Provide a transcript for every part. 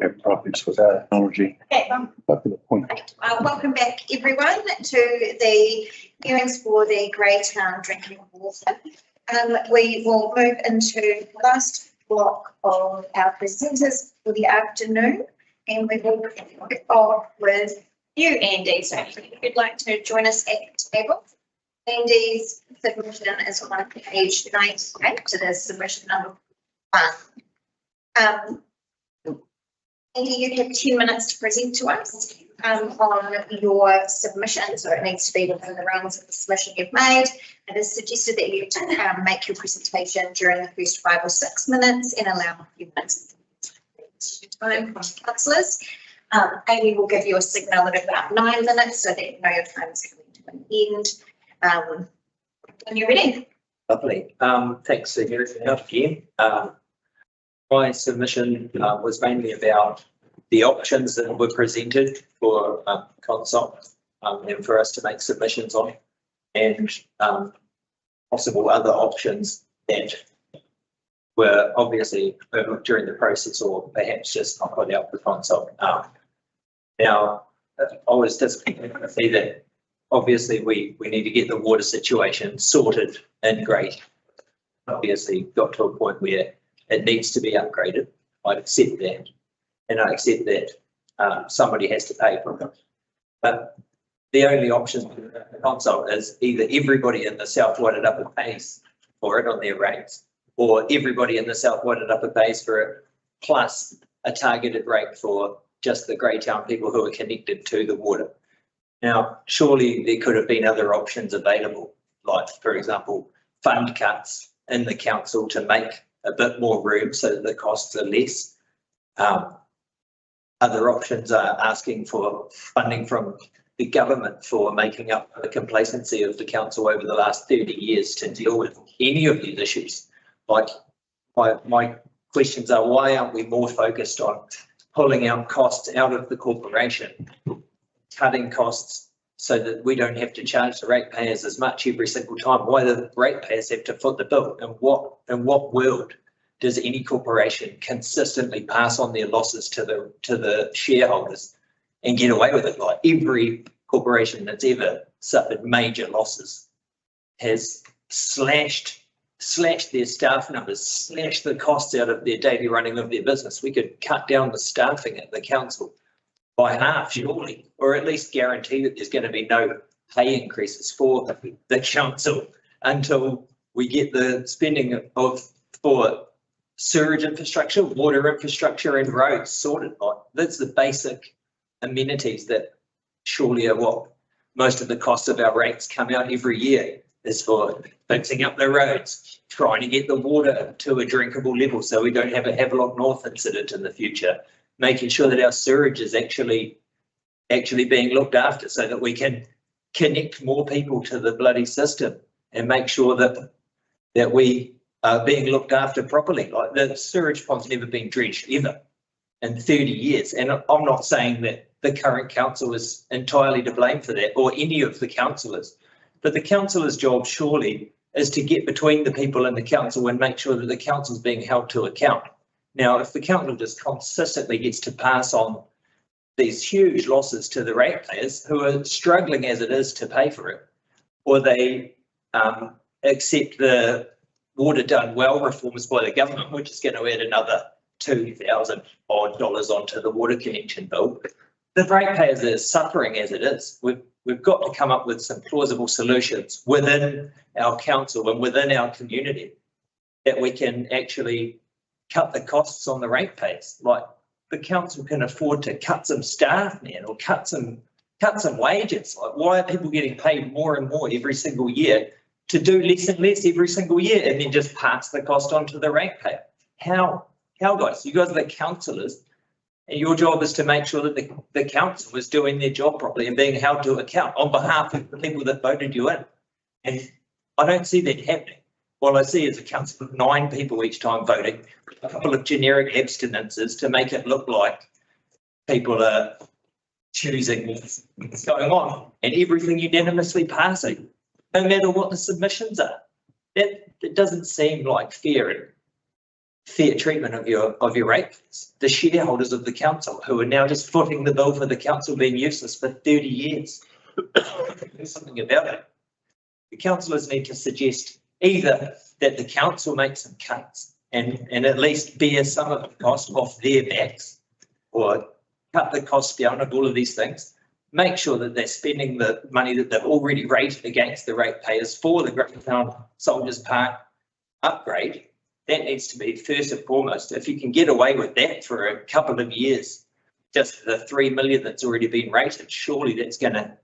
have problems with our technology. Okay, welcome back everyone to the hearings for the Greytown drinking water. We will move into the last block of our presenters for the afternoon, and we will kick off with you, Andy. So if you'd like to join us at the table. Andy's submission is on page 98 to the submission number 1. Andy, you have 10 minutes to present to us on your submission, so it needs to be within the realms of the submission you've made. It is suggested that you make your presentation during the first 5 or 6 minutes and allow a few minutes time from councillors. Amy will give you a signal at about 9 minutes so that you know your time is coming to an end. When you're ready. Lovely. Thanks for hearing me out again. My submission was mainly about the options that were presented for consult and for us to make submissions on, and possible other options that were obviously overlooked during the process or perhaps just not put out for consult. Now, I was disappointed to see that obviously we need to get the water situation sorted in Greytown. Obviously got to a point where it needs to be upgraded. I accept that, and I accept that somebody has to pay for it. But the only option for the consult is either everybody in the South Wairarapa pays for it on their rates, or everybody in the South Wairarapa pays for it, plus a targeted rate for just the Greytown people who are connected to the water. Now, surely there could have been other options available, like, for example, fund cuts in the council to make a bit more room so that the costs are less. Other options are asking for funding from the government for making up the complacency of the council over the last 30 years to deal with any of these issues. Like, my questions are, why aren't we more focused on pulling out costs out of the corporation, cutting costs so that we don't have to charge the ratepayers as much every single time? Why do the ratepayers have to foot the bill? And what world does any corporation consistently pass on their losses to the shareholders and get away with it? Like, every corporation that's ever suffered major losses has slashed their staff numbers, slashed the costs out of their daily running of their business. We could cut down the staffing at the council by half, surely, or at least guarantee that there's going to be no pay increases for the council until we get the spending for sewage infrastructure, water infrastructure and roads sorted. Like, that's the basic amenities that surely are what most of the costs of our rates come out every year, is for fixing up the roads, trying to get the water to a drinkable level so we don't have a Havelock North incident in the future, making sure that our sewage is actually being looked after so that we can connect more people to the bloody system and make sure that we are being looked after properly. Like, the sewage pond's never been dredged ever in 30 years. And I'm not saying that the current council is entirely to blame for that, or any of the councillors, but the councillor's job surely is to get between the people in the council and make sure that the council's being held to account. Now, if the council just consistently gets to pass on these huge losses to the ratepayers who are struggling as it is to pay for it, or they accept the water done well reforms by the government, which is going to add another $2,000 odd onto the water connection bill, the ratepayers are suffering as it is. We've got to come up with some plausible solutions within our council and within our community that we can actually cut the costs on the ratepayers. Like, the council can afford to cut some staff, man, or cut some wages. Like, why are people getting paid more and more every single year to do less and less every single year and then just pass the cost on to the ratepayer? How, guys? You guys are the councillors, and your job is to make sure that the council is doing their job properly and being held to account on behalf of the people that voted you in. And I don't see that happening. What I see is a council of 9 people each time voting, a couple of generic abstinences to make it look like people are choosing what's going on, and everything unanimously passing, no matter what the submissions are. That doesn't seem like fair fair treatment of your rates. The shareholders of the council who are now just footing the bill for the council being useless for 30 years. Do something about it. The councillors need to suggest either that the council make some cuts and at least bear some of the cost off their backs, or cut the cost down of all of these things. Make sure that they're spending the money that they've already rated against the ratepayers for the Greytown Soldiers Park upgrade. That needs to be first and foremost. If you can get away with that for a couple of years, just the 3 million that's already been rated, surely that's going to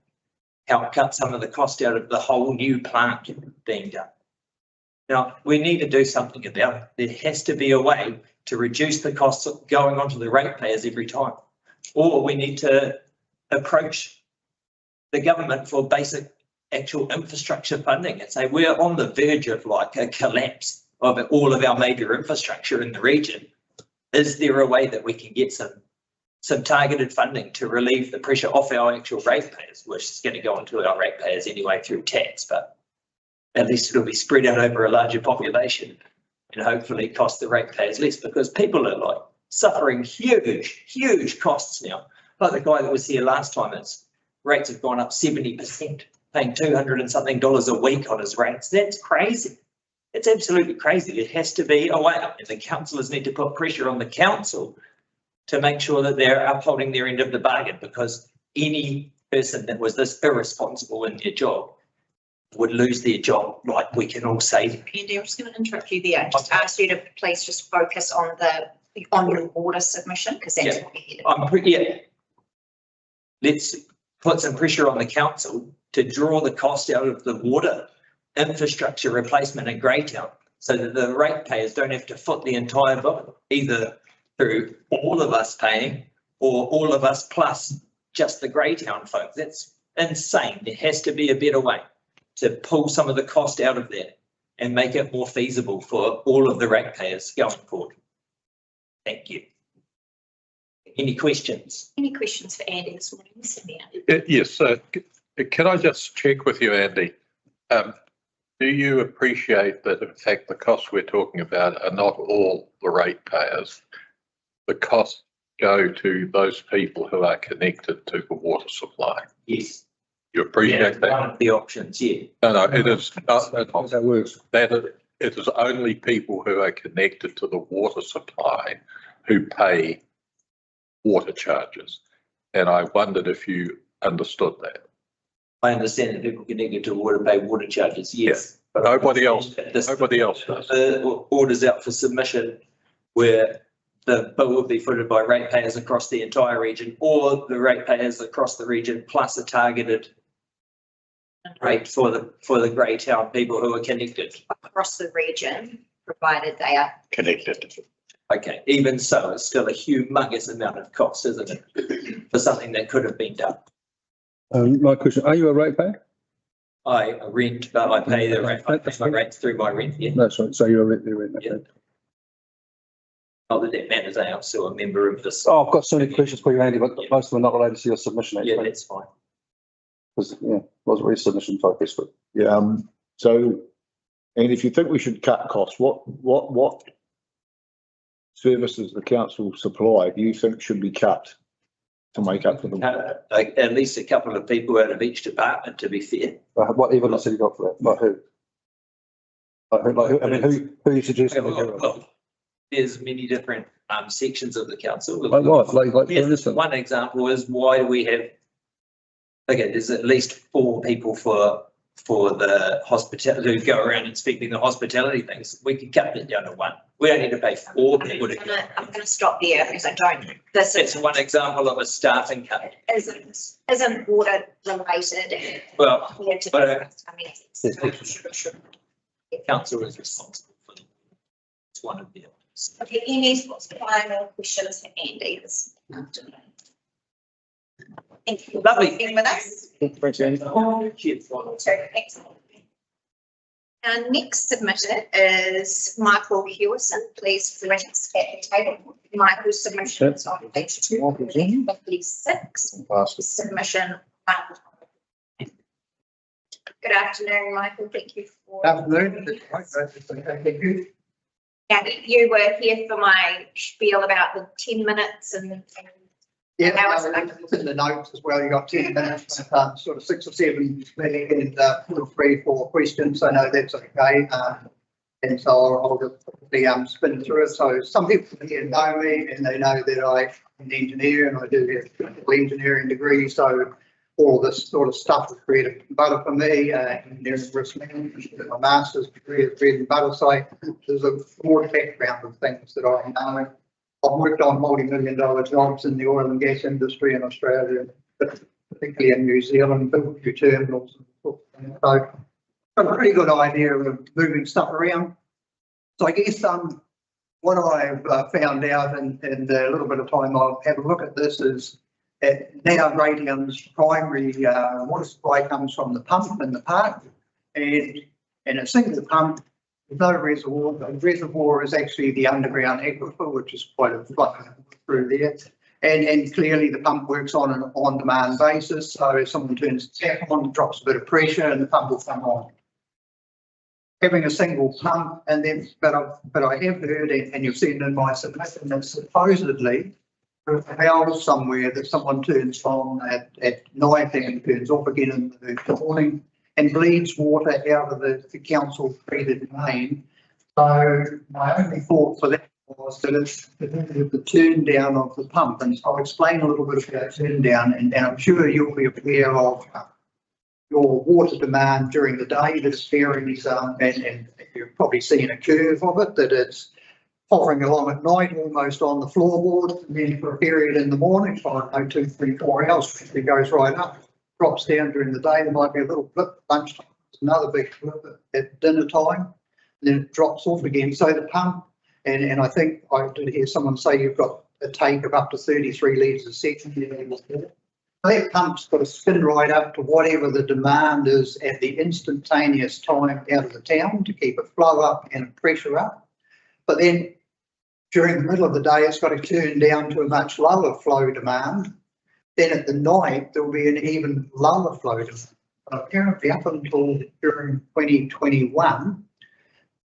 help cut some of the cost out of the whole new plant being done. Now, we need to do something about it. There has to be a way to reduce the costs going onto the ratepayers every time. Or we need to approach the government for basic actual infrastructure funding and say we're on the verge of like a collapse of all of our major infrastructure in the region. Is there a way that we can get some targeted funding to relieve the pressure off our actual ratepayers, which is going to go into our ratepayers anyway through tax, but at least it'll be spread out over a larger population and hopefully cost the ratepayers less, because people are like suffering huge costs now. Like the guy that was here last time, its rates have gone up 70%, paying $200 and something a week on his rates. That's crazy. It's absolutely crazy. There has to be a way, and the councillors need to put pressure on the council to make sure that they're upholding their end of the bargain, because any person that was this irresponsible in their job would lose their job, like we can all say. Andy, I'm just going to interrupt you there. Just ask you to please just focus on your order submission, because that's what we're here to. Let's put some pressure on the council to draw the cost out of the water infrastructure replacement in Greytown, so that the ratepayers don't have to foot the entire bill, either through all of us paying or all of us plus just the Greytown folks. That's insane. There has to be a better way to pull some of the cost out of there and make it more feasible for all of the ratepayers going forward. Thank you. Any questions? Any questions for Andy this morning? Yes, can I just check with you, Andy? Do you appreciate that, in fact, the costs we're talking about are not all the ratepayers? The costs go to those people who are connected to the water supply. Yes. You appreciate that? One of the options, yeah. No, it is not. That works. It is only people who are connected to the water supply who pay water charges. And I wondered if you understood that. I understand that people connected to water pay water charges, yes. But nobody else does. The orders out for submission where the bill will be footed by ratepayers across the entire region, or the ratepayers across the region plus a targeted rate for the Greytown people who are connected. Across the region, provided they are Connected. Okay, even so, it's still a humongous amount of cost, isn't it, for something that could have been done. My question, are you a ratepayer? I rent, but I pay the rent. I pay my rates through my rent, yeah. That's right, so you're a rent. Yeah. Not that that matters, I'm still a member of this. Oh, I've got so many questions for you, Andy, but most of them are not related to your submission. Yeah, that's fine. Because, wasn't really submission focused, but. Yeah, so, and if you think we should cut costs, what services the council supply do you think should be cut to make up for them? Like at least a couple of people out of each department, to be fair. What evidence have you got for that? Like who? Who are you suggesting? Well, there's many different sections of the council. Like what? Like for instance? One example is why do we have, okay, there's at least 4 people for the hospitality who go around inspecting the hospitality things. We could cut that down to 1. We don't need to pay 4 people. I'm going to stop there because I don't. That's one example of a staffing cut. Isn't water related? Well, I mean, council is responsible for it. It's one of the others. Okay, any final questions for Andy this afternoon? Thank you. Lovely. Being with us. Thanks, Andy. Excellent. Our next submitter is Michael Hewison. Please join us at the table. Michael's submission is on page 256. Submission 1. Good afternoon, Michael. Thank you for. Afternoon. Thank you. Yeah, you were here for my spiel about the 10 minutes and Yeah, How was no, it? it's in the notes as well. You got 10 minutes, sort of 6 or 7 minutes, and feel free for questions. I know that's okay. And so I'll just quickly spin through it. So some people here know me and they know that I'm an engineer and I do have a engineering degree. So all this sort of stuff is bread and butter for me. Engineering risk management, my master's degree is bread and butter. So there's a broad background of things that I know. I've worked on multi-million-dollar jobs in the oil and gas industry in Australia, but particularly in New Zealand, built new terminals. So I've got a pretty good idea of moving stuff around. So I guess what I've found out in a little bit of time I'll have a look at this is that now Greytown's primary water supply comes from the pump in the park, and a single pump with no reservoir. The reservoir is actually the underground aquifer, which is quite a flow through there. And clearly the pump works on an on-demand basis. So if someone turns the tap on, drops a bit of pressure, and the pump will come on. Having a single pump, and then, but I have heard, and you've seen in my submission, that supposedly there's a valve somewhere that someone turns on at night and turns off again in the morning and bleeds water out of the council treated main. So my only thought for that was that it's to do with the turn down of the pump, and so I'll explain a little bit about turn down, and I'm sure you'll be aware of your water demand during the day that varies, and you've probably seen a curve of it, that it's hovering along at night almost on the floorboard, and then for a period in the morning, for 2, 3, 4 hours, it goes right up, drops down during the day. There might be a little blip at lunchtime, another big blip at dinner time, and then it drops off again. So the pump, and I think I did hear someone say you've got a take of up to 33 litres a second. That pump's got to spin right up to whatever the demand is at the instantaneous time out of the town to keep a flow up and a pressure up. But then during the middle of the day, it's got to turn down to a much lower flow demand. Then at the night, there'll be an even lower flow demand. But apparently up until during 2021,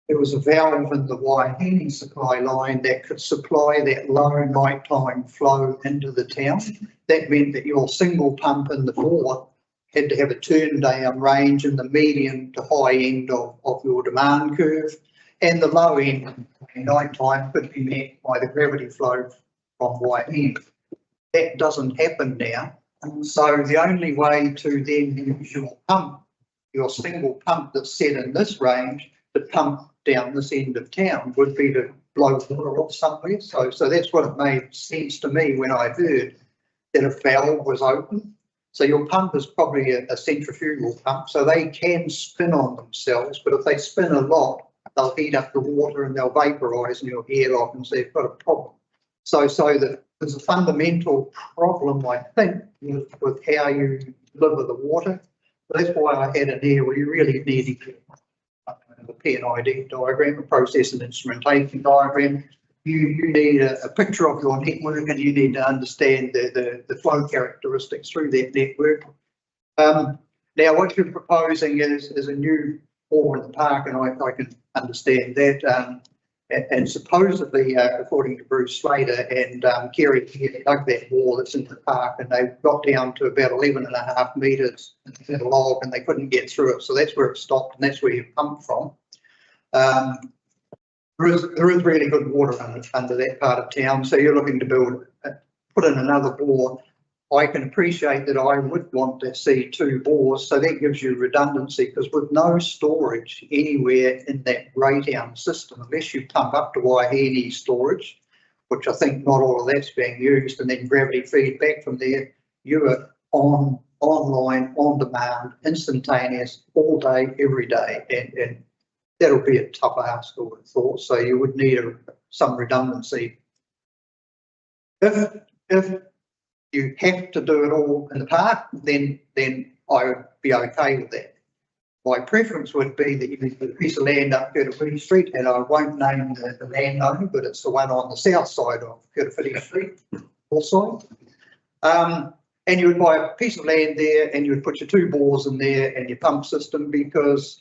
there was a valve in the Waihini supply line that could supply that low nighttime flow into the town. That meant that your single pump in the bore had to have a turn down range in the medium to high end of your demand curve, and the low end nighttime could be met by the gravity flow from Waihini. That doesn't happen now. And so the only way to then use your pump, your single pump that's set in this range, to pump down this end of town would be to blow water off somewhere. So that's what it made sense to me when I heard that a valve was open. So your pump is probably a centrifugal pump, so they can spin on themselves, but if they spin a lot, they'll heat up the water and they'll vaporise and you'll airlock, and so you've got a problem. So that there's a fundamental problem, I think, with how you deliver the water. That's why I had in here, well, you really need to get the P&ID diagram, a process and instrumentation diagram. You need a picture of your network, and you need to understand the flow characteristics through that network. Now, what you're proposing is a new bore in the park, and I can understand that. And supposedly, according to Bruce Slater and Kerry, they dug that bore that's in the park, and they got down to about 11.5 metres in a log, and they couldn't get through it. So that's where it stopped, and that's where you pumped from. There is really good water under that part of town, so you're looking to put in another bore. I can appreciate that I would want to see 2 bores, so that gives you redundancy, because with no storage anywhere in that Greytown system, unless you pump up to Waihini storage, which I think not all of that's being used, and then gravity feedback from there, you are online, on demand, instantaneous, all day, every day, and that'll be a tough ask, I would have thought. So you would need some redundancy. If you have to do it all in the park, then I would be okay with that. My preference would be that you need a piece of land up Kirtafiti Street, and I won't name the landowner, but it's the one on the south side of Kirtafiti Street, north side. And you would buy a piece of land there, and you would put your 2 bores in there and your pump system, because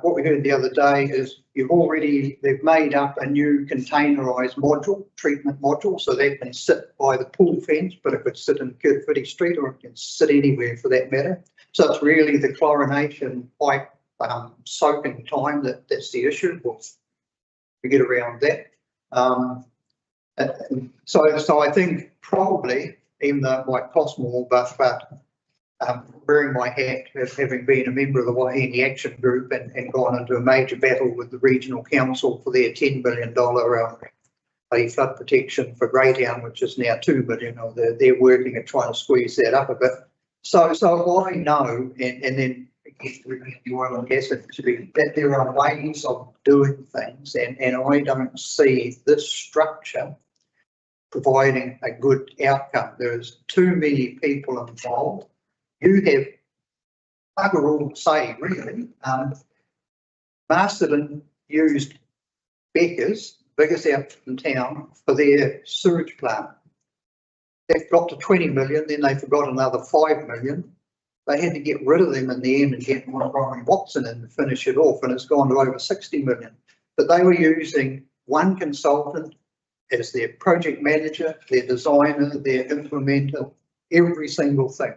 what we heard the other day is they've made up a new containerised module, treatment module, so that can sit by the pool fence, but it could sit in Kirkfitty Street or it can sit anywhere for that matter. So it's really the chlorination pipe soaking time that's the issue. We'll get around that. So I think probably, even though it might cost more, but wearing my hat as having been a member of the Wahine Action Group and gone into a major battle with the regional council for their $10 million flood protection for Greytown, which is now $2 million, or they're working at trying to squeeze that up a bit. So I know, and then the oil and gas industry, that there are ways of doing things, and I don't see this structure providing a good outcome. There's too many people involved. You have bugger all to say, really. Masterton used Becker's, biggest outfit in town, for their sewage plant. They've got to 20 million, then they forgot another 5 million. They had to get rid of them in the end and get Brian Watson in to finish it off, and it's gone to over 60 million. But they were using one consultant as their project manager, their designer, their implementer, every single thing.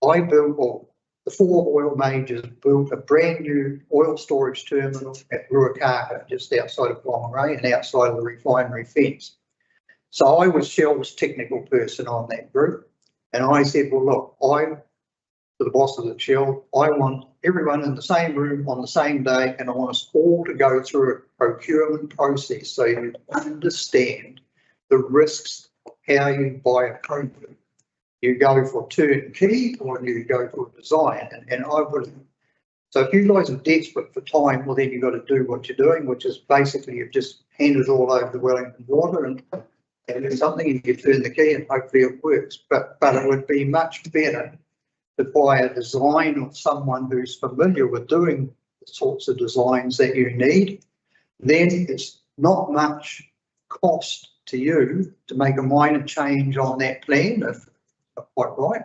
I built, or the 4 oil majors built a brand new oil storage terminal at Ruakaka, just outside of Whangarei and outside of the refinery fence. So I was Shell's technical person on that group, and I said, well, look, to the bosses at Shell, I want everyone in the same room on the same day, and I want us all to go through a procurement process so you understand the risks of how you buy a project. You go for turnkey or you go for design, and I would. So if you guys are desperate for time, well, then you've got to do what you're doing, which is basically you've just handed it all over to Wellington Water and do something, and you turn the key and hopefully it works. But it would be much better to buy a design of someone who's familiar with doing the sorts of designs that you need. Then it's not much cost to you to make a minor change on that plan, if not quite right.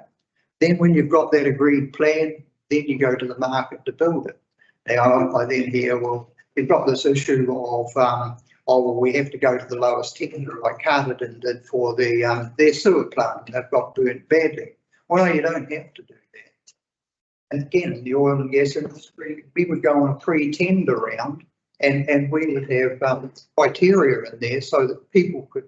Then when you've got that agreed plan, then you go to the market to build it. Now I then hear, well, you've got this issue of, oh, well, we have to go to the lowest tender, like Carterton did for their sewer plant. They've got burnt badly. Well, you don't have to do that. And again, in the oil and gas industry, we would go on a pre-tender round, and we would have criteria in there so that people could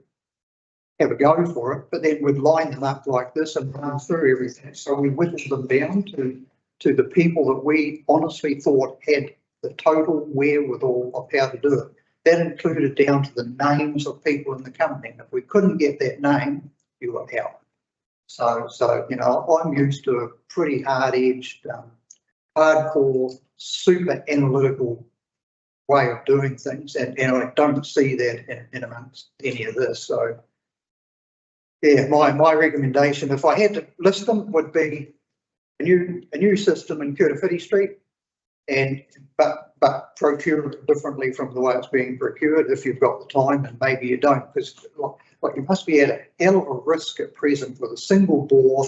have a go for it, but then we'd line them up like this and run through everything. So we whittled them down to the people that we honestly thought had the total wherewithal of how to do it. That included down to the names of people in the company. If we couldn't get that name, you were out. So you know, I'm used to a pretty hard-edged, hardcore, super analytical way of doing things, and I don't see that in amongst any of this. So yeah, my recommendation, if I had to list them, would be a new system in Kirkfitty Street, but procure it differently from the way it's being procured if you've got the time, and maybe you don't, because like you must be at a hell of a risk at present with a single bore,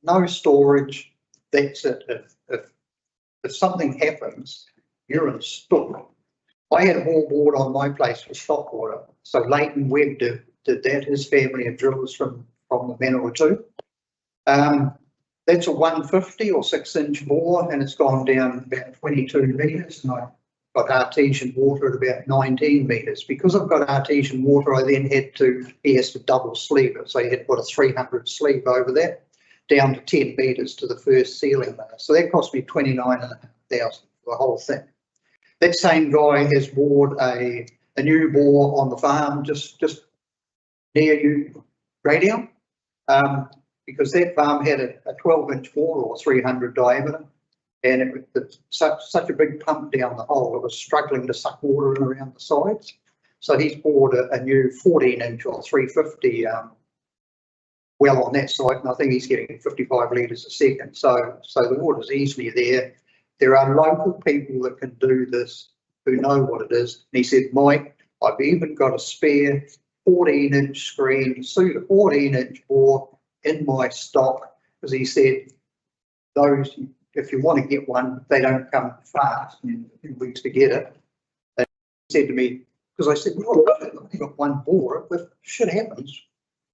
no storage. That's it. If something happens, you're in stock. I had a whole board on my place for stock water, so Leighton Webb did that. His family of drillers from the Manawatu. That's a 150 or 6-inch bore, and it's gone down about 22 metres, and I got artesian water at about 19 metres. Because I've got artesian water, I then he has to double sleeve it, so he had to put a 300 sleeve over that, down to 10 metres to the first ceiling layer. So that cost me $29,500 for the whole thing. That same guy has bored a new bore on the farm just near you, Greytown, because that farm had a 12-inch bore or 300 diameter, and it's such a big pump down the hole, it was struggling to suck water in around the sides. So he's bored a new 14-inch or 350 well on that side, and I think he's getting 55 litres a second. So the water's easily there. There are local people that can do this who know what it is. And he said, Mike, I've even got a spare 14-inch screen, suit a 14-inch bore in my stock, because he said if you want to get one, they don't come fast, in a few weeks to get it. They said to me, because I said, well, I've only got one bore, if shit happens.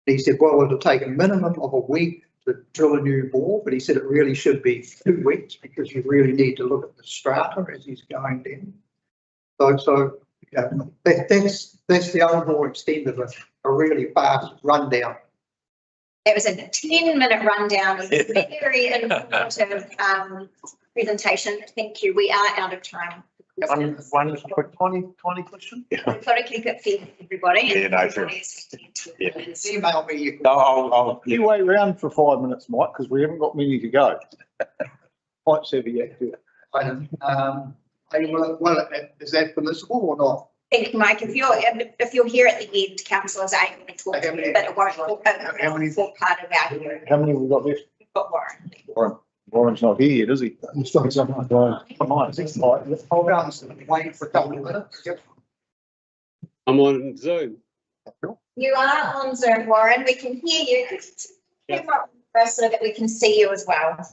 He said, well, it'll take a minimum of a week to drill a new bore, but he said it really should be 2 weeks because you really need to look at the strata as he's going down. So that's the overall extent of a really fast rundown. It was a 10-minute rundown of a very informative presentation. Thank you. We are out of time. One quick tiny question. We've got to keep it fair, everybody. Yeah, no, sure. Yeah. Email me. I'll, You wait around for 5 minutes, Mike, because we haven't got many to go. Quite savvy, yeah. Well, is that permissible or not? Thank you, Mike. If you're here at the end, councillors are able to talk to you, but it won't form part of our hearing. How many have we got left? We've got Warren. Warren's not here yet, is he? Hold on, wait for a couple of minutes. I'm on Zoom. You are on Zoom, Warren. We can hear you. Yeah. First, so that we can see you as well.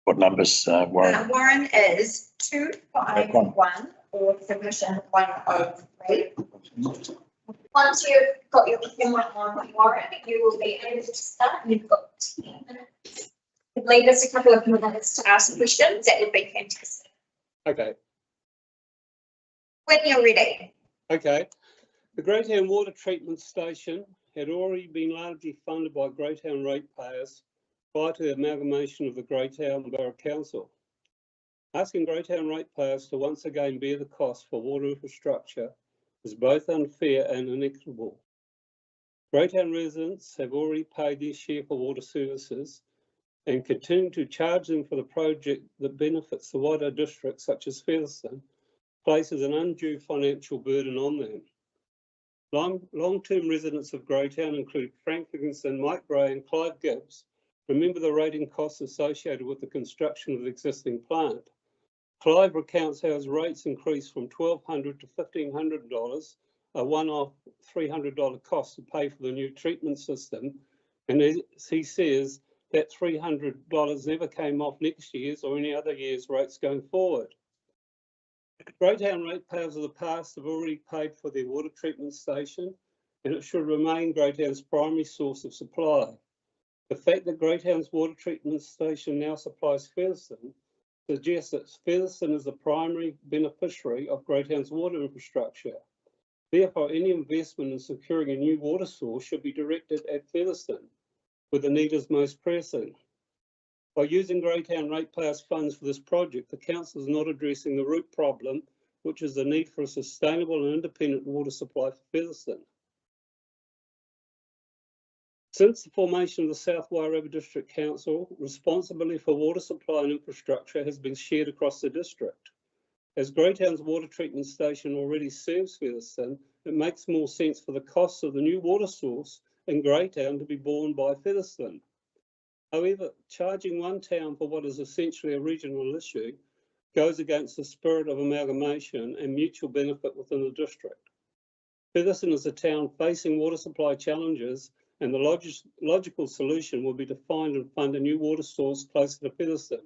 what numbers, Warren? Warren is 251 or submission 103. Once you've got your camera on, Warren, you will be able to start. You've got 10 minutes. Leave us a couple of minutes to ask questions. That would be fantastic. Okay. When you're ready. Okay. The Greytown Water Treatment Station had already been largely funded by Greytown ratepayers prior to the amalgamation of the Greytown Borough Council. Asking Greytown ratepayers to once again bear the cost for water infrastructure is both unfair and inequitable. Greytown residents have already paid their share for water services, and continuing to charge them for the project that benefits the wider district, such as Featherston, places an undue financial burden on them. Long-term residents of Greytown include Frank Higginson, Mike Gray and Clive Gibbs remember the rating costs associated with the construction of the existing plant. Clive recounts how his rates increased from $1,200 to $1,500, a one-off $300 cost to pay for the new treatment system, and as he says, that $300 never came off next year's or any other year's rates going forward. Greytown ratepayers of the past have already paid for their water treatment station, and it should remain Greytown's primary source of supply. The fact that Greytown's water treatment station now supplies Featherston suggests that Featherston is the primary beneficiary of Greytown's water infrastructure. Therefore, any investment in securing a new water source should be directed at Featherston, where the need is most pressing. By using Greytown ratepayers' funds for this project, the council is not addressing the root problem, which is the need for a sustainable and independent water supply for Featherston. Since the formation of the South Wairarapa District Council, responsibility for water supply and infrastructure has been shared across the district. As Greytown's water treatment station already serves Featherston, it makes more sense for the costs of the new water source in Greytown to be borne by Featherston. However, charging one town for what is essentially a regional issue goes against the spirit of amalgamation and mutual benefit within the district. Featherston is a town facing water supply challenges, and the logical solution will be to find and fund a new water source closer to Featherston.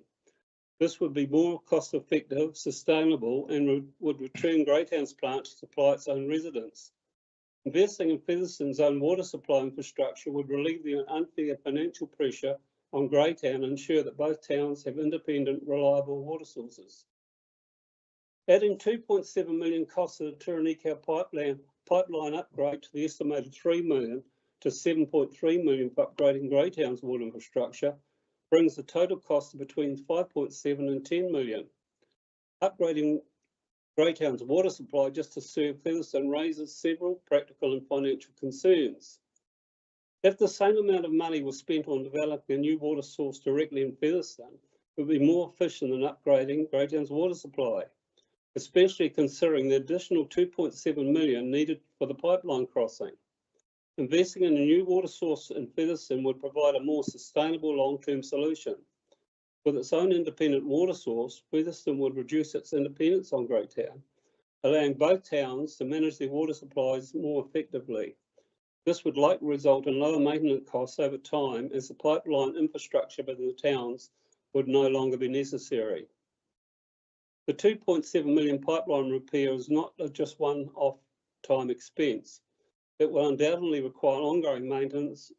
This would be more cost effective, sustainable, and would return Greytown's plant to supply its own residents. Investing in Featherston's own water supply infrastructure would relieve the unfair financial pressure on Greytown and ensure that both towns have independent, reliable water sources. Adding $2.7 million cost of the Turaniko pipeline upgrade to the estimated $3 million to $7.3 million for upgrading Greytown's water infrastructure brings the total cost to between $5.7 and $10 million. Upgrading Greytown's water supply just to serve Featherston raises several practical and financial concerns. If the same amount of money was spent on developing a new water source directly in Featherston, it would be more efficient than upgrading Greytown's water supply, especially considering the additional $2.7 million needed for the pipeline crossing. Investing in a new water source in Featherston would provide a more sustainable long-term solution. With its own independent water source, Featherston would reduce its dependence on Greytown, allowing both towns to manage their water supplies more effectively. This would likely result in lower maintenance costs over time as the pipeline infrastructure within the towns would no longer be necessary. The 2.7 million pipeline repair is not just one-off time expense. It will undoubtedly require ongoing maintenance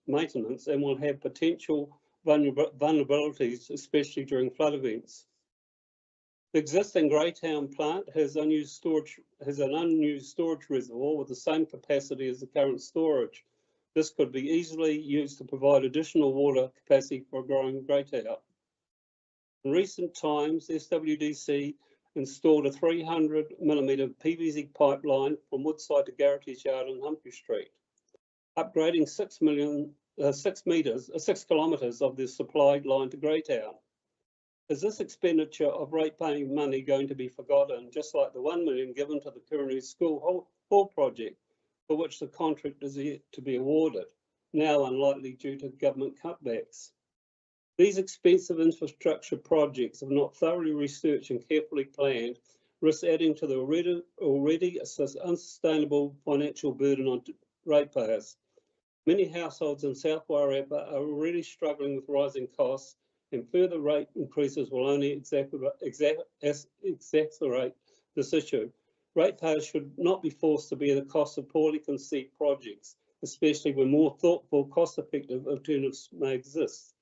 and will have potential vulnerabilities, especially during flood events. The existing Greytown plant has an unused storage reservoir with the same capacity as the current storage. This could be easily used to provide additional water capacity for growing Greytown. In recent times, SWDC installed a 300mm PVC pipeline from Woodside to Garrity's Yard on Humphrey Street, upgrading 6 kilometres of the supplied line to Greytown. Is this expenditure of rate-paying money going to be forgotten, just like the 1 million given to the Currently School Hall project, for which the contract is yet to be awarded, now unlikely due to government cutbacks? These expensive infrastructure projects, if not thoroughly researched and carefully planned, risk adding to the already unsustainable financial burden on ratepayers. Many households in South Wairarapa are already struggling with rising costs, and further rate increases will only exacerbate this issue. Ratepayers should not be forced to bear the cost of poorly conceived projects, especially when more thoughtful, cost-effective alternatives may exist.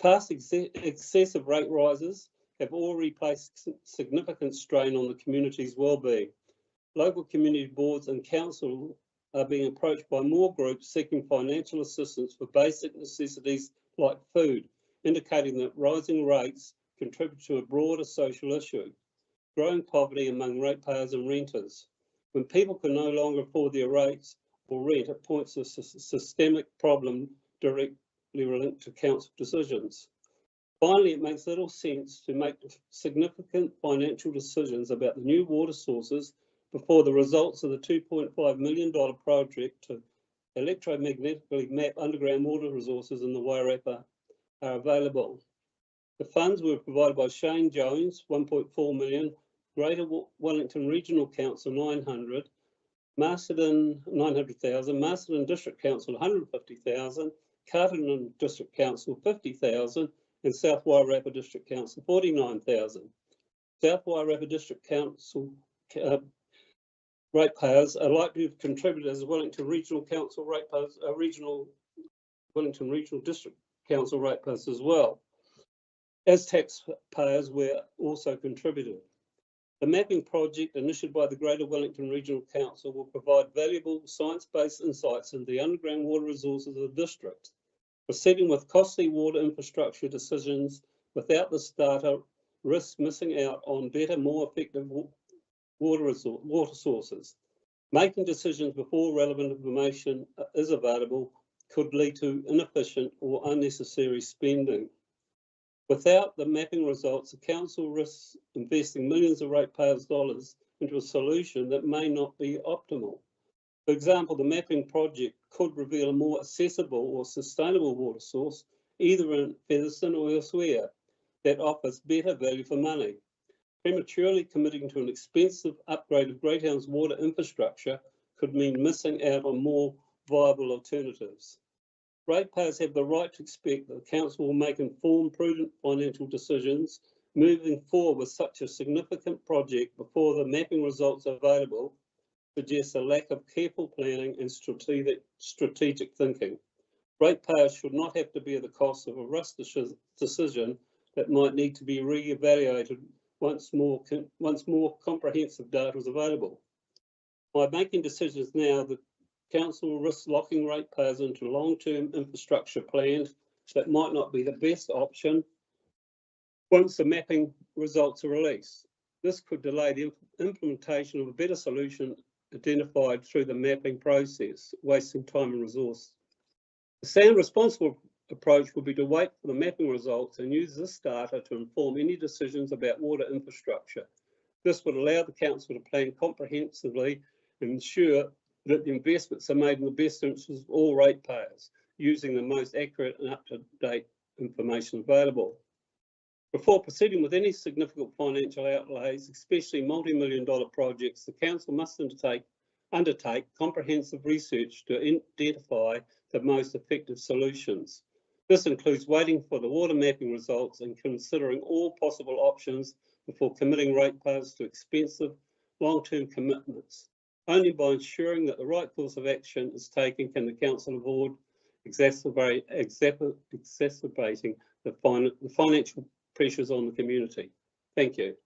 Past excessive rate rises have already placed significant strain on the community's well-being. Local community boards and council are being approached by more groups seeking financial assistance for basic necessities like food, indicating that rising rates contribute to a broader social issue, growing poverty among ratepayers and renters. When people can no longer afford their rates or rent, it points to a systemic problem directly linked to council decisions. Finally, it makes little sense to make significant financial decisions about the new water sources before the results of the $2.5 million project to electromagnetically map underground water resources in the Wairarapa are available. The funds were provided by Shane Jones, 1.4 million, Greater Wellington Regional Council, 900, Masterton, 900,000, Masterton District Council, 150,000, Carterton District Council, 50,000, and South Wairarapa District Council, 49,000. South Wairarapa District Council ratepayers are likely to contribute as Wellington Regional Council ratepayers, Wellington Regional District Council ratepayers as well, as taxpayers were also contributed. The mapping project initiated by the Greater Wellington Regional Council will provide valuable science-based insights into the underground water resources of the district. Proceeding with costly water infrastructure decisions without this data risks missing out on better, more effective water sources. Making decisions before relevant information is available could lead to inefficient or unnecessary spending. Without the mapping results, the council risks investing millions of ratepayers' dollars into a solution that may not be optimal. For example, the mapping project could reveal a more accessible or sustainable water source, either in Featherston or elsewhere, that offers better value for money. Prematurely committing to an expensive upgrade of Greytown's water infrastructure could mean missing out on more viable alternatives. Ratepayers have the right to expect that the council will make informed, prudent financial decisions moving forward with such a significant project before the mapping results are available suggests a lack of careful planning and strategic thinking. Ratepayers should not have to bear the cost of a rushed decision that might need to be re-evaluated once more comprehensive data is available. By making decisions now, the council risks locking ratepayers into long-term infrastructure plans that might not be the best option once the mapping results are released. This could delay the implementation of a better solution identified through the mapping process, wasting time and resource. The sound, responsible approach would be to wait for the mapping results and use this data to inform any decisions about water infrastructure. This would allow the council to plan comprehensively and ensure that the investments are made in the best interest of all ratepayers, using the most accurate and up-to-date information available. Before proceeding with any significant financial outlays, especially multi-million-dollar projects, the council must undertake undertake comprehensive research to identify the most effective solutions. This includes waiting for the water mapping results and considering all possible options before committing ratepayers to expensive long-term commitments. Only by ensuring that the right course of action is taken can the council avoid exacerbating the financial pressures on the community. Thank you.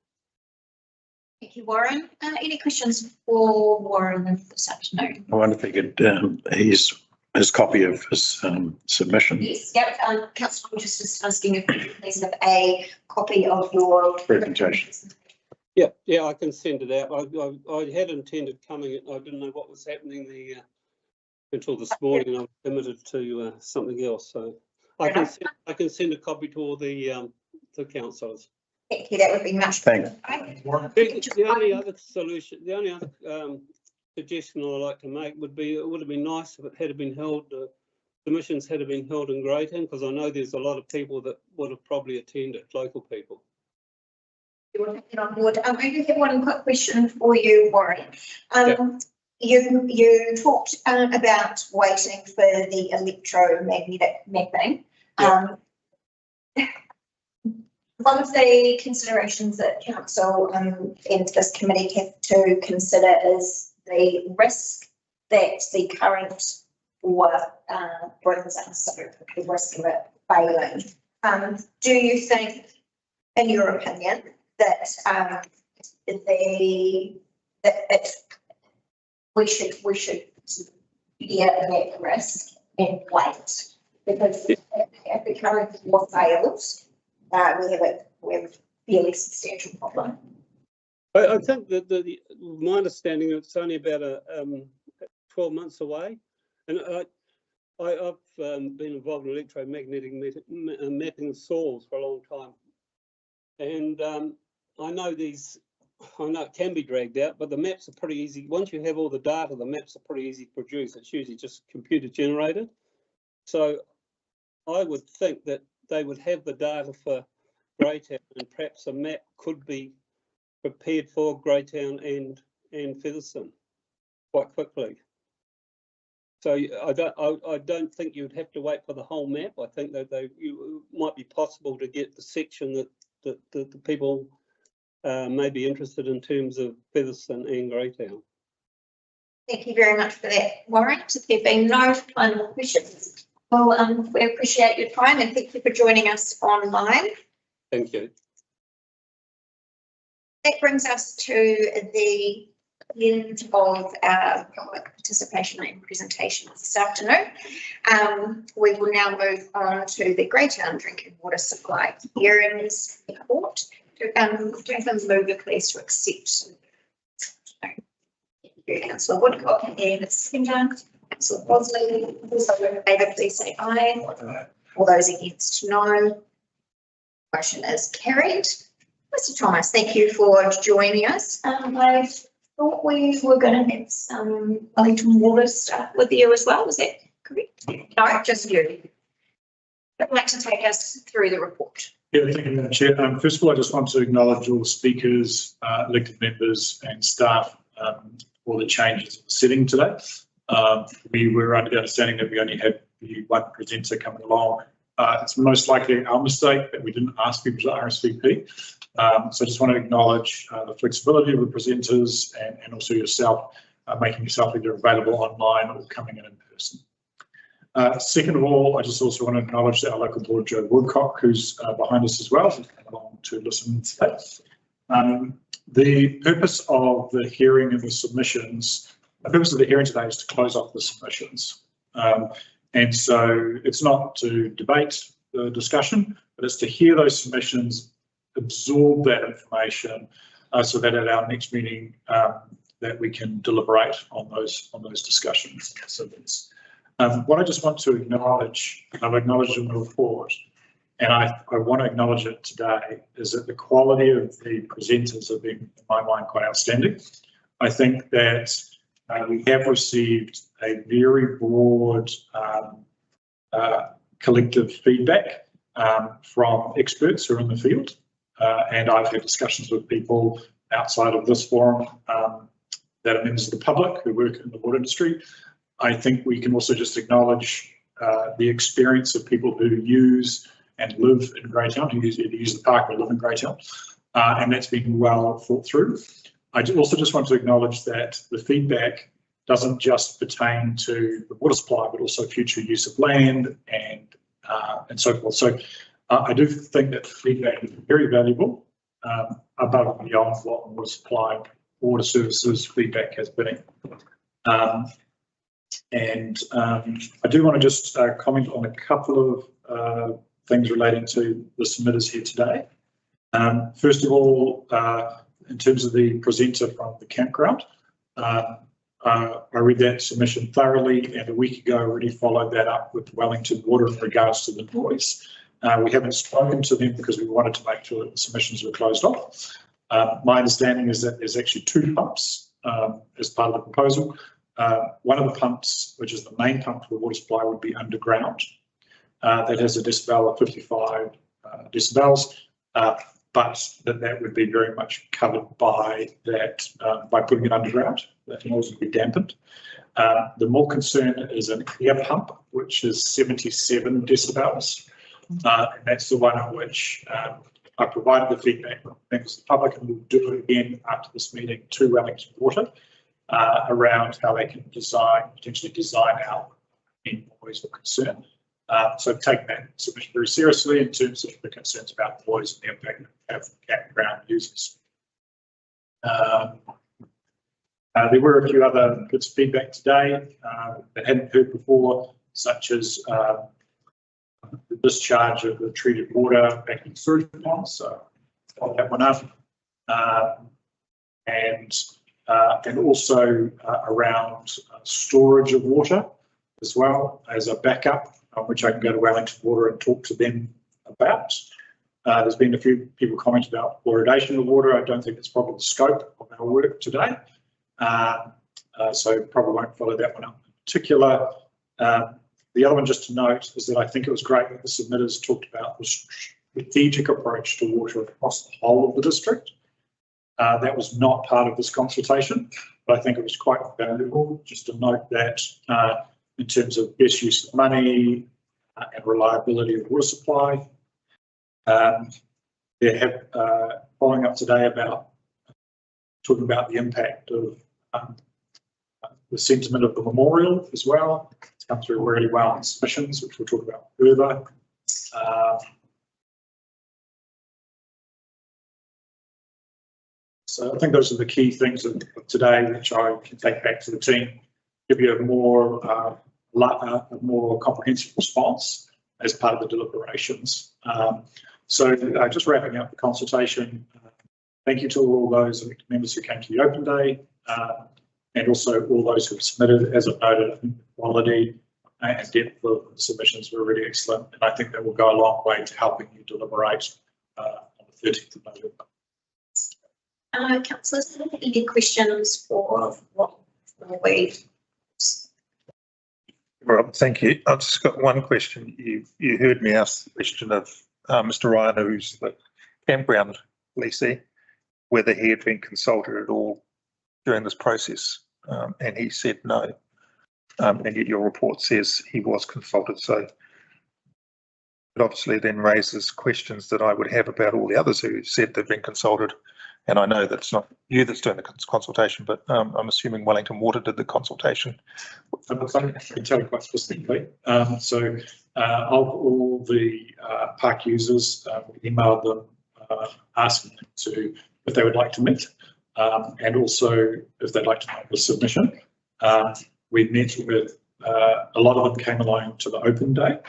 Thank you, Warren. Any questions for Warren this afternoon? I wonder if he could, his copy of his submission. Yes, yep. Councillor Hodges just asking if you please have a copy of your Presentation. Yeah, I can send it out. I had intended coming. I didn't know what was happening until this morning, and I was committed to something else. So I can send a copy to all the councillors. Thank you. That would be much. Thanks. The only other solution, the only other suggestion I'd like to make would be it would have been nice if it had been held. Submissions had been held in Greytown, because I know there's a lot of people that would have probably attended, local people. You want to get on board. I do have one quick question for you, Warren. You talked about waiting for the electromagnetic mapping. One of the considerations that council and this committee have to consider is the risk that the current water brings us, so the risk of it failing. Do you think, in your opinion, that we should bear that risk and wait, because if the current water fails, we have a fairly substantial problem. I think that my understanding it's only about 12 months away, and I've been involved in electromagnetic mapping soils for a long time, and I know it can be dragged out, but the maps are pretty easy. Once you have all the data, the maps are pretty easy to produce. It's usually just computer generated. So I would think that they would have the data for Greytown, and perhaps a map could be prepared for Greytown and Featherston quite quickly. So I don't think you'd have to wait for the whole map. I think that it might be possible to get the section that the people may be interested in terms of Featherston and Greytown. Thank you very much for that, Warren. If there have been no final questions, well, we appreciate your time and thank you for joining us online. Thank you. That brings us to the end of our public participation and presentation this afternoon. We will now move on to the Greytown drinking water supply hearings report. Jonathan Luger, please to accept. Thank you, Councillor Woodcock, and second, Councillor Bosley. Also in favour, please say aye. All those against, no. Motion is carried. Mr. Thomas, thank you for joining us. I thought we were going to have some Wellington water stuff with you as well. Was that correct? No, just you. I'd like to take us through the report. Yeah, thank you, Madam Chair. First of all, I just want to acknowledge all the speakers, elected members and staff for the changes of the setting today. We were under the understanding that we only had the one presenter coming along. It's most likely our mistake that we didn't ask people to RSVP. So I just want to acknowledge the flexibility of the presenters and also yourself making yourself either available online or coming in person. Second of all, I just also want to acknowledge our local board, Joe Woodcock, who's behind us as well, who's come along to listen today. The purpose of the hearing and the submissions, the purpose of the hearing today is to close off the submissions. And so it's not to debate the discussion, but it's to hear those submissions, absorb that information, so that at our next meeting that we can deliberate on those discussions. So that's what I just want to acknowledge, and I've acknowledged in the report, and I want to acknowledge it today, is that the quality of the presenters have been, in my mind, quite outstanding. I think that we have received a very broad collective feedback from experts who are in the field, and I've had discussions with people outside of this forum that are members of the public who work in the water industry. I think we can also just acknowledge the experience of people who use and live in Greytown, who use the park or live in Greytown, and that's been well thought through. I also just want to acknowledge that the feedback doesn't just pertain to the water supply, but also future use of land and so forth. So I do think that feedback is very valuable, above and beyond what water supply, water services feedback has been. I do want to just comment on a couple of things relating to the submitters here today. First of all, in terms of the presenter from the campground, I read that submission thoroughly, and a week ago already followed that up with Wellington Water in regards to the noise. We haven't spoken to them because we wanted to make sure that the submissions were closed off. My understanding is that there's actually 2 pumps as part of the proposal. One of the pumps, which is the main pump for the water supply, would be underground. That has a decibel of 55 decibels, but that would be very much covered by that, by putting it underground. That noise would be dampened. The more concern is an air pump, which is 77 decibels. And that's the one on which I provided the feedback from members of the public, and we'll do it again after this meeting to Wellington Water around how they can potentially design out any noise or concern. So taking that submission very seriously in terms of the concerns about noise and the impact of campground users. There were a few other bits of feedback today that hadn't heard before, such as the discharge of the treated water back in sewage ponds. So I'll that one up. And also around storage of water as well as a backup, which I can go to Wellington Water and talk to them about. There's been a few people comment about fluoridation of water. I don't think it's probably the scope of our work today. So probably won't follow that one up in particular. The other one just to note is that I think it was great that the submitters talked about the strategic approach to water across the whole of the district. That was not part of this consultation, but I think it was quite valuable just to note that in terms of best use of money and reliability of water supply. They have, following up today about talking about the impact of the sentiment of the memorial as well. It's come through really well in submissions, which we'll talk about further. So I think those are the key things of today, which I can take back to the team, give you a more comprehensive response as part of the deliberations. So just wrapping up the consultation, thank you to all those members who came to the open day, and also all those who have submitted. As I've noted, I think the quality and depth of submissions were really excellent, and I think that will go a long way to helping you deliberate on the 13th of November. Councillors, any questions for what we? Rob, thank you. I've just got one question. You heard me ask the question of Mr. Ryan, who's the campground leasee, whether he had been consulted at all during this process, and he said no. And yet your report says he was consulted. So it obviously then raises questions that I would have about all the others who said they've been consulted. And I know that's not you that's doing the consultation, but I'm assuming Wellington Water did the consultation. I can tell you quite specifically. So of all the park users, we emailed them asking them to if they would like to meet, and also if they'd like to make a submission. We met with a lot of them came along to the open day,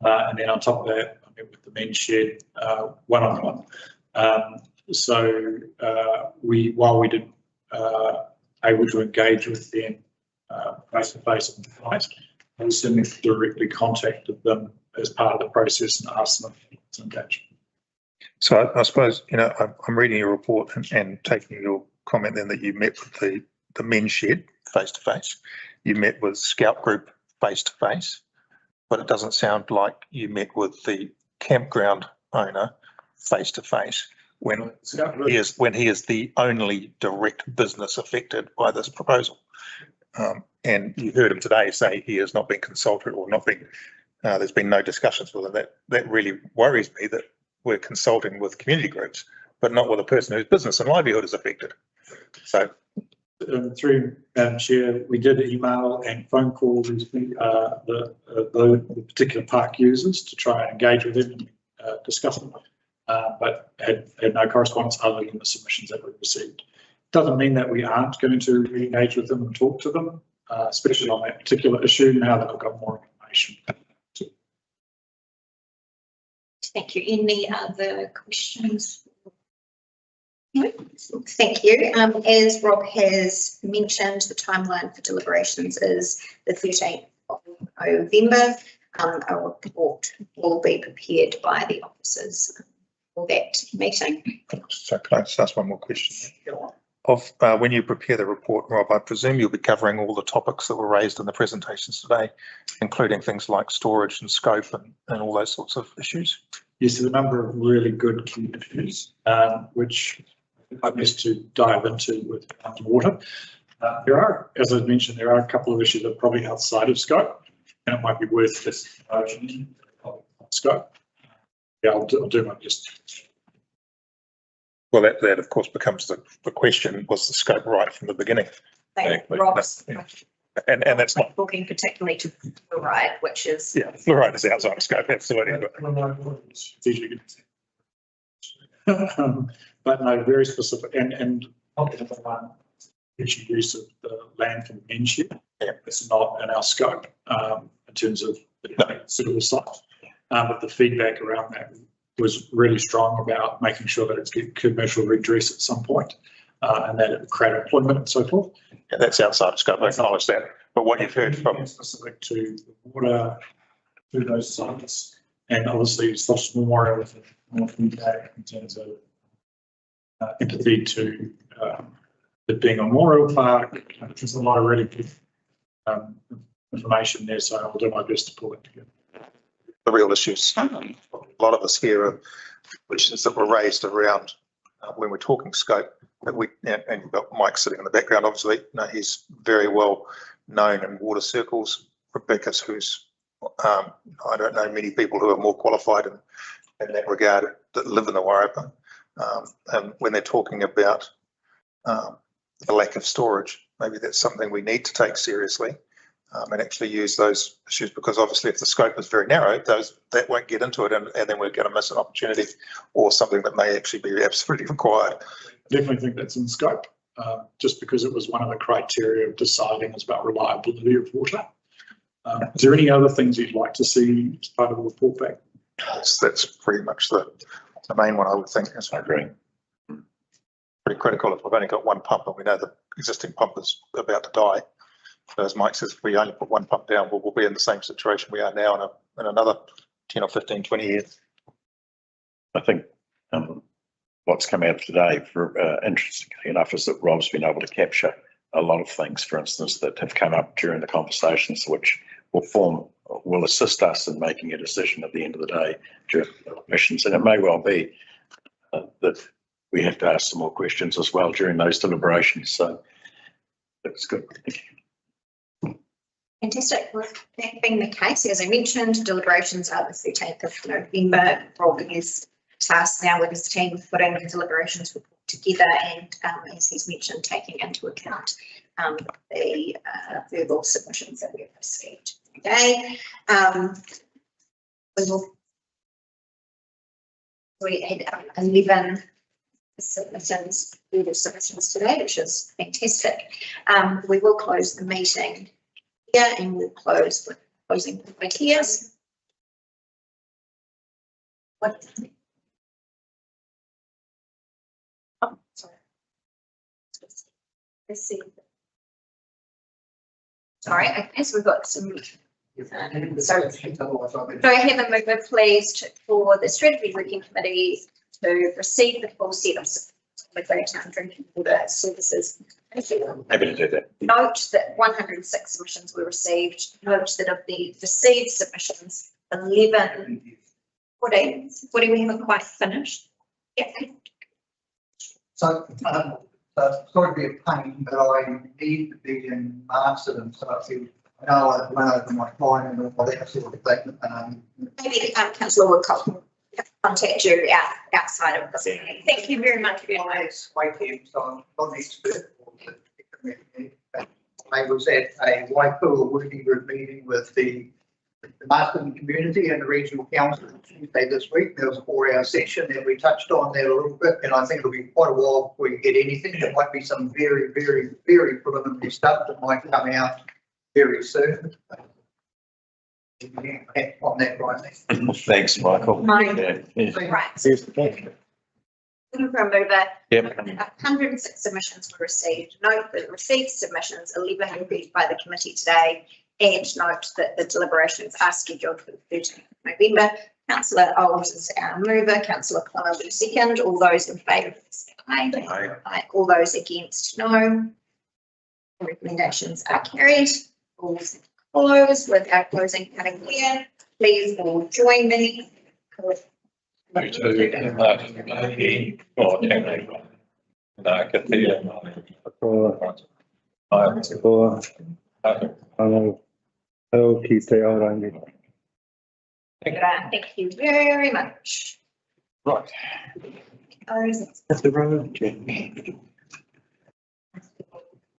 and then on top of that, I met with the men's shed one-on-one. So while we didn't able to engage with them face to face on the night, we certainly directly contacted them as part of the process and asked them to engage. So I suppose, you know, I'm reading your report and taking your comment then that you met with the men's shed face to face, you met with Scout Group face to face, but it doesn't sound like you met with the campground owner face to face. when he is the only direct business affected by this proposal. And you heard him today say he has not been consulted or not been, there's been no discussions with him. That really worries me, that we're consulting with community groups, but not with a person whose business and livelihood is affected. So through Chair, we did email and phone call the particular park users to try and engage with them and discuss them, but had no correspondence other than the submissions that we received. Doesn't mean that we aren't going to re-engage with them and talk to them, especially on that particular issue now that I've got more information. Thank you. Any other questions? No? Thank you. As Rob has mentioned, the timeline for deliberations is the 13th of November. A report will be prepared by the officers for that meeting. So can I just ask one more question? Sure. Of when you prepare the report, Rob, I presume you'll be covering all the topics that were raised in the presentations today, including things like storage and scope and all those sorts of issues? Yes, there's a number of really good key issues, which I guess to dive into with water. There are, as I mentioned, there are a couple of issues that are probably outside of scope, and it might be worth just scope. Yeah, I'll do my best. Well, that of course becomes the question: was the scope right from the beginning? Rob's and that's not talking particularly to fluoride, which is fluoride is outside of scope, absolutely. But no, very specific and one issue use of the land for the men's shed. Yeah, it's not in our scope in terms of the suitable site, but the feedback around that was really strong about making sure that it's get commercial redress at some point, and that it would create employment and so forth. Yeah, that's outside of scope. I acknowledge that. But what you've heard from specific to the water, to those sites, and obviously Slosh Memorial with more feedback in terms of empathy to it being a memorial park. There's a lot of really good information there, so I'll do my best to pull it together. The real issues. A lot of us here are questions that were raised around when we're talking scope. That we and you've got Mike sitting in the background. Obviously, he's very well known in water circles. Rebecca's, who's I don't know many people who are more qualified in that regard that live in the Wairarapa. And when they're talking about the lack of storage, maybe that's something we need to take seriously. And actually use those issues, because obviously if the scope is very narrow, that won't get into it, and then we're going to miss an opportunity or something that may actually be absolutely required. I definitely think that's in scope, just because it was one of the criteria of deciding is about reliability of water. Is there any other things you'd like to see as part of the report back? That's pretty much the main one, I would think. Yes, I agree. Pretty critical if we've only got one pump and we know the existing pump is about to die. So as Mike says, if we only put one pump down, we'll be in the same situation we are now in another 10 or 15, 20 years. I think what's come out today, for interestingly enough, is that Rob's been able to capture a lot of things, for instance, that have come up during the conversations, which will assist us in making a decision at the end of the day during the missions. And it may well be that we have to ask some more questions as well during those deliberations. So that's good. Thank you. Fantastic. With that being the case, as I mentioned, deliberations are the 13th of November. Rob is tasked now with his team of putting the deliberations report together and, as he's mentioned, taking into account the verbal submissions that we've received today. We had 11 verbal submissions today, which is fantastic. We will close the meeting here, and we'll close with closing ideas. What? Oh, sorry. Let's see. Sorry, okay, so we've got some. So I have a mover, please, for the Strategy Working Committee to receive the full set of the Greytown drinking water services. Happy to do that. Note that 106 submissions were received. Note that of the received submissions, 11, 14, we haven't quite finished. Yeah. So, sorry to be a pain, but I need to be in Marsden, so I feel, I know I went over my time and all that sort of thing. Maybe councillor Woodcock will contact you outside of this meeting. Thank you very much for your time. Waiting, so I'm not an expert. I was at a Waipua working group meeting with the Marsden community and the regional council Tuesday this week. There was a 4-hour session and we touched on that a little bit, and I think it'll be quite a while before you get anything. There might be some very, very, very preliminary stuff that might come out very soon. On that right. Thanks, Michael. Right. Yeah. Right. Here's the thing. Looking for a mover. Yep. 106 submissions were received. Note that received submissions, 11 reviewed by the committee today, and note that the deliberations are scheduled for the 13th of November. Councillor Old is our mover, Councillor Connell is second. All those in favour, say aye. Aye. All those against, no. Recommendations are carried. All close with our closing cutting here. Please all join me. Thank you very much. Right. Those- That's the road.